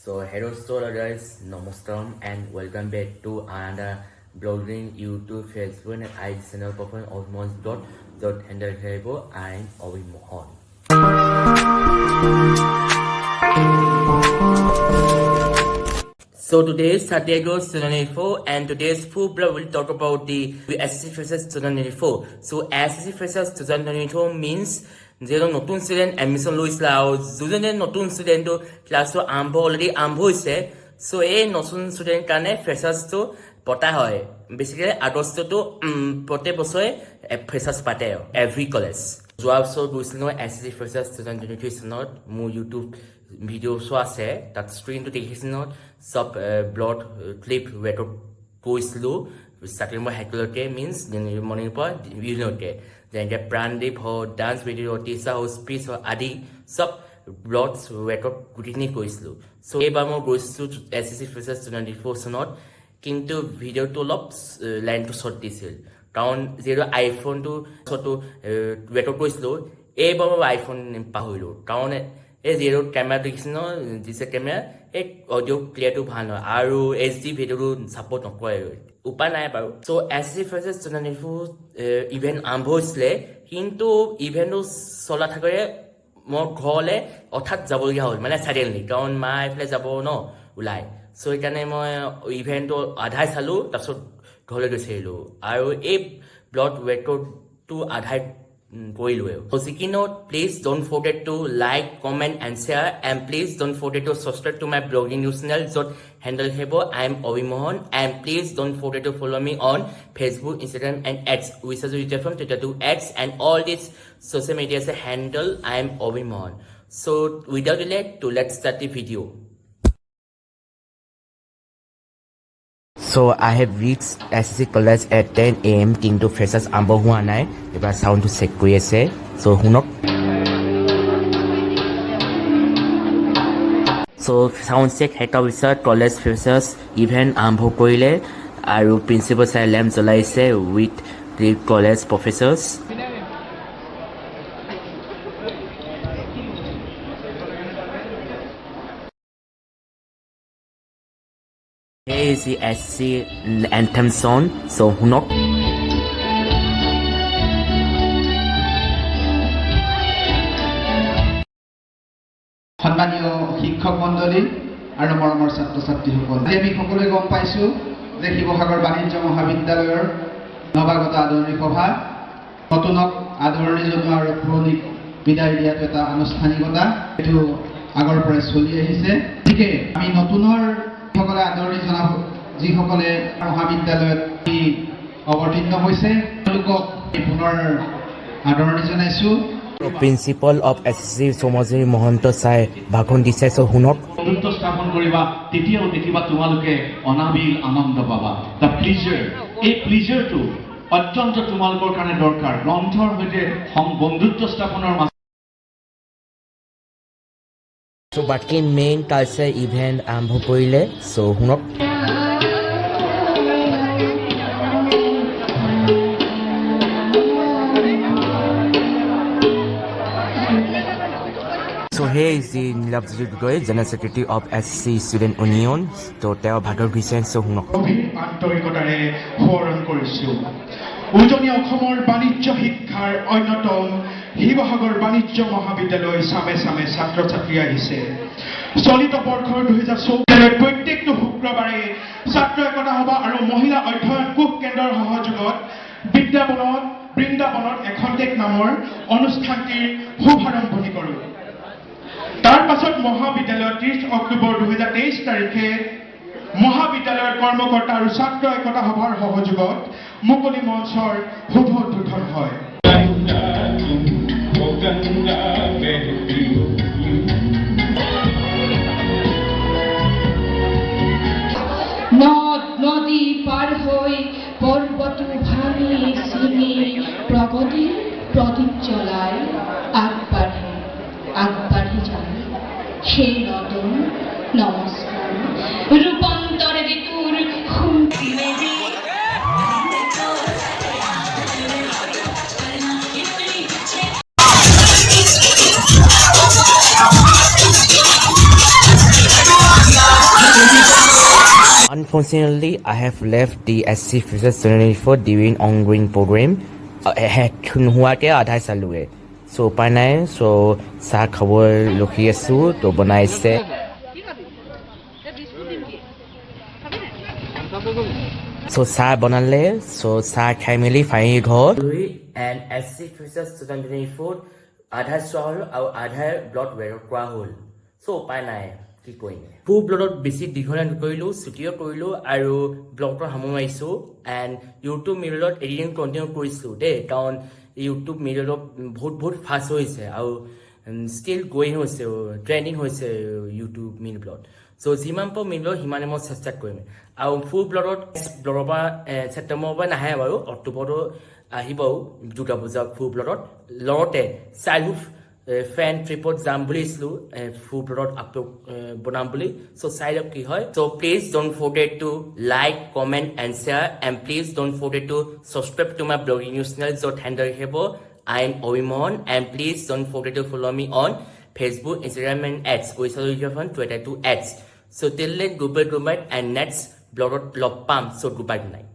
So hello guys, namaskaram and welcome back to another blogging YouTube, Facebook and IG channel performance of handle table. I'm Obi Mohan. So today is Saturday, August 2024 and today's full blog will talk about the SSC Freshers 2024. So SSC Freshers 2024 means যেজন নতুন student admission লৈছিলে আৰু যোনজনে নতুন ষ্টুডেণ্টটো ক্লাছটো already আৰম্ভ হৈছে। চ' এই নতুন ষ্টুডেণ্ট কাৰণে ফ্ৰেছাৰ্ছটো পতা হয়। বেছিকেলি আগষ্টটো প্ৰত্যেক বছৰে ফ্ৰেছাৰ্ছ পাতে এভৰি কলেজ। যোৱা বছৰ গৈছিলোঁ SSC Freshers 2023 চনত। মোৰ ইউটিউব ভিডিঅ'ছো আছে, তাত স্ক্ৰীণটো দেখিছিলোঁ চব ব্লগ ক্লিপ ৰেকৰ্ড কৰিছিলোঁ ষ্টাৰ্টিং পৰা শেষলৈকে, মিনছ মৰ্ণিঙৰ পৰা ইভিনিঙলৈকে। যেনেকৈ প্ৰাণদীপ হওক, ডান্স ভিডিঅ', টিচাৰ হওক, স্পীচ হওক আদি চব ব্লগছ ৰেকৰ্ড গোটেইখিনি কৰিছিলোঁ। চ' এইবাৰ মই গৈছিলোঁ SSC Freshers 2024 চনত, কিন্তু ভিডিঅ'টো অলপ লাইনটো শ্বৰ্ট দিছিল, কাৰণ যিহেতু আইফোনটো শ্বৰ্টটো ৰেকৰ্ড কৰিছিলোঁ। এইবাৰ মই আইফোন পাহৰিলোঁ, কাৰণ এই যিহেতু কেমেৰা দেখিছোঁ ন, দিছে কেমেৰা, এই অডিঅ' ক্লিয়াৰটো ভাল নহয় আৰু HD ভিডিঅ'টো ছাপৰ্ট নকৰে, উপায় নাই বাৰু। চ' SSC Freshers 2024 ইভেণ্ট আৰম্ভ হৈছিলে, কিন্তু ইভেণ্টটো চলা থাকোঁতে মই ঘৰলৈ হঠাৎ যাবলগীয়া হ'ল, মানে ছাডেনলি, কাৰণ মা এইফালে যাব ন ওলাই। চ' সেইকাৰণে মই ইভেণ্টটো আধাই চালোঁ, তাৰপিছত ঘৰলৈ গুচি আহিলোঁ আৰু এই ব্লগ ৰেকৰ্ডটো আধাই কৰিলোৱে। So sticky note, please don't forget to like, comment and share, and please don't forget to subscribe to my blogging news channel য'ত handle ହେବ I'm Obi Mohan, and please don't forget to follow me on Facebook, Instagram and X, which is Twitter from Twitter to X, and all these social media handle I'm Obi Mohan. So without delay, let's start the video. So I have reached SSC College at 10 AM কিন্তু freshers আৰম্ভ হোৱা নাই। এবাৰ চাউণ্ডটো check কৰি আছে, চ' শুনক। চ' sound check শেষৰ পিছত কলেজ ফ্ৰেছাৰ্ছ ইভেণ্ট আৰম্ভ কৰিলে আৰু প্ৰিন্সিপাল ছাৰে লেম্প জ্বলাইছে with the college professors. Here is the SSC anthem song, so hunok. সন্মানীয় শিক্ষক মণ্ডলী আৰু মৰমৰ ছাত্ৰ ছাত্ৰীসকল, আমি সকলোৱে গম পাইছোঁ যে শিৱসাগৰ বাণিজ্য মহাবিদ্যালয়ৰ নৱাগত আদৰণি সভা, নতুনক আদৰণি জনোৱা আৰু পুৰণিক বিদায় দিয়াটো এটা আনুষ্ঠানিকতা, এইটো আগৰ পৰাই চলি আহিছে। গতিকে আমি নতুনৰ সকলে আদৰণি জনাব, যিসকলে মহাবিদ্যালয়ত অৱতীৰ্ণ হৈছে তেওঁলোকক পুনৰ আদৰণি জনাইছোঁ। প্ৰিন্সিপাল অফ SSC সৌমজিনী মহন্ত ছাৰে ভাষণ দিছে, চ' শুনক। বন্ধুত্ব স্থাপন কৰিবা, তেতিয়াও দেখিবা তোমালোকে অনাবিল আনন্দ পাবা। দ্য প্লিজাৰ, এই প্লিজাৰটো অত্যন্ত তোমালোকৰ কাৰণে দৰকাৰ। গ্ৰন্থৰ সৈতে বন্ধুত্ব স্থাপনৰ চ' বাকী মেইন কালচাৰ ইভেণ্ট আৰম্ভ কৰিলে, চ' শুনক। So here is the Nilabjyoti Gogoi, General Secretary of SSC Student Union. তো তেওঁ ভাগৰ দিছে, চ' শুনক। আন্তৰিকতাৰে সোঁৱৰণ কৰিছোঁ। উজনি অসমৰ বাণিজ্য শিক্ষাৰ অন্যতম শিৱসাগৰ বাণিজ্য মহাবিদ্যালয় চামে চামে ছাত্ৰ ছাত্ৰী আহিছে। চলিত বৰ্ষৰ 2024 প্ৰত্যেকটো শুক্ৰবাৰে ছাত্ৰ একতা সভা আৰু মহিলা অধ্যয়ন কোষ কেন্দ্ৰৰ সহযোগত বৃন্দাবনত এখন্তেক নামৰ অনুষ্ঠানটিৰ শুভাৰম্ভণি কৰোঁ। তাৰ পাছত মহাবিদ্যালয়ত 30 অক্টোবৰ 2023 তাৰিখে মহাবিদ্যালয়ৰ কৰ্মকৰ্তা আৰু ছাত্ৰ একতা সভাৰ সহযোগত মুকলি মঞ্চৰ শুভ উদ্বোধন হয়। নদ নদী পাৰ হৈ পৰ্বত ভাঙি চিঙি প্ৰগতিৰ প্ৰদীপ জ্বলাই আগবাঢ়ি যায় সেই নতুন নমস্কাৰ ৰূপান্তৰ ঋতুৰ Unfortunately, I have left the SC Freshers 2024 during ongoing program. নোহোৱাকৈ আধাই চালোৱে চ' উপায় নাই চ' চাহ খাব ৰখি আছোঁ তো বনাইছে চ' চাহ বনালে চ' চাহ খাই মেলি ফাইনেলি ঘৰ এণ্ড SC Freshers 2024 আধা চোৱা হ'ল আৰু আধা ব্লড ৱেৰ কৰা হ'ল চ' উপায় নাই কি কৰিম ফুল ব্লডত বেছি দীঘলীয়া নকৰিলোঁ ছুটিও কৰিলোঁ আৰু ব্লগটো সামৰিছোঁ এণ্ড ইউটিউব মিডিয়াত এডিটিং কণ্টিনিউ কৰিছোঁ দেই কাৰণ ইউটিউব মিডিয়াত বহুত ফাষ্ট হৈছে আৰু ষ্টিল গ'য়িং হৈছে ট্ৰেণ্ডিং হৈছে ইউটিউব মিডিয়াত চ' যিমান পাৰোঁ মিডিয়াত সিমানে মই চেষ্টা কৰিম আৰু ফুল ব্লডত ব্লগৰ পৰা ছেপ্টেম্বৰৰ পৰা নাহে বাৰু অক্টোবৰতো আহিব দুৰ্গা পূজা ফুল ব্লডত লগতে চাইল্ডহুড ফ্ৰেণ্ড ট্ৰিপত যাম বুলিছিলোঁ ফুল ব্লডত আপলোড বনাম বুলি চ' চাই লওক কি হয় চ' please don't forget to like comment and share and please don't forget to subscribe to my blogging news channel য'ত হেণ্ডেল আহিব I am Ovimon and please don't forget to follow me on Facebook, Instagram and X. Twitter to X. So till then, goodbye and next blog log palm. So goodbye tonight.